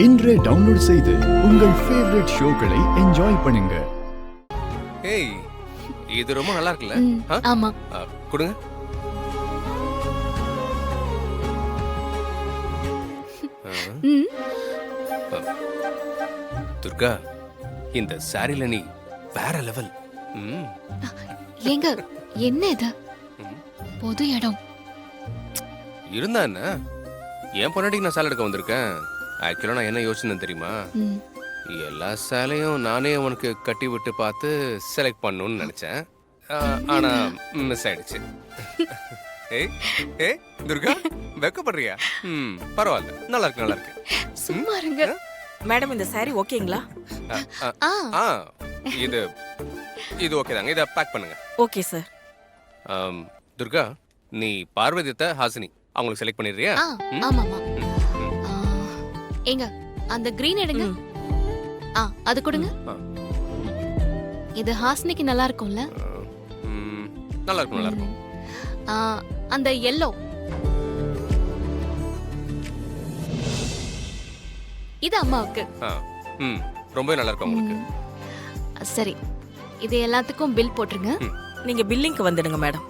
இன்றே டவுன்லோட் செய்து உங்கள் ஃபேவரட் ஷோக்களை என்ஜாய் பண்ணுங்க. ஏய், இது ரொம்ப நல்லா இருக்குல்ல? ஆமா. கொடுங்க. துர்கா, இந்த சாரில நீ வேற லெவல். ஏங்க, என்ன இது? பொது இடம் இருந்தா என்ன? என் பொண்டாட்டிக்கு நான் சேலை எடுக்க வந்திருக்கேன். ஆக்சுவலா நான் என்ன யோசிச்சேன்னு தெரியுமா? எல்லா சேலையும் நானே உனக்கு கட்டி விட்டு பார்த்து செலக்ட் பண்ணணும்னு நினைச்சேன். ஆனா மிஸ் ஆயிடுச்சு. ஏய் ஏய் துர்கா, வெக்கப்படுறியா? பரவாயில்ல, நல்லா இருக்கு நல்லா இருக்கு. சும்மா இருங்க. மேடம், இந்த சாரி ஓகேங்களா? இது இது ஓகே தாங்க. இதை பேக் பண்ணுங்க. Okay sir. துர்கா, நீ பார்வதியத்தை ஹாசினி அவங்களுக்கு செலக்ட் பண்ணிடுறியா? ஆமாமா. ஏங்க, அந்த கிரீன் எடுங்க. அது கொடுங்க. இது ஹாசினிக்கு நல்லா இருக்கும்ல? நல்லா இருக்கும் நல்லா இருக்கும். அந்த yellow இது அம்மாவுக்கு. ரொம்ப நல்லா இருக்கும் உங்களுக்கு. சரி, இது எல்லாத்துக்கும் பில் போட்டுருங்க. நீங்க பில்லிங்க்கு வந்துடுங்க மேடம்.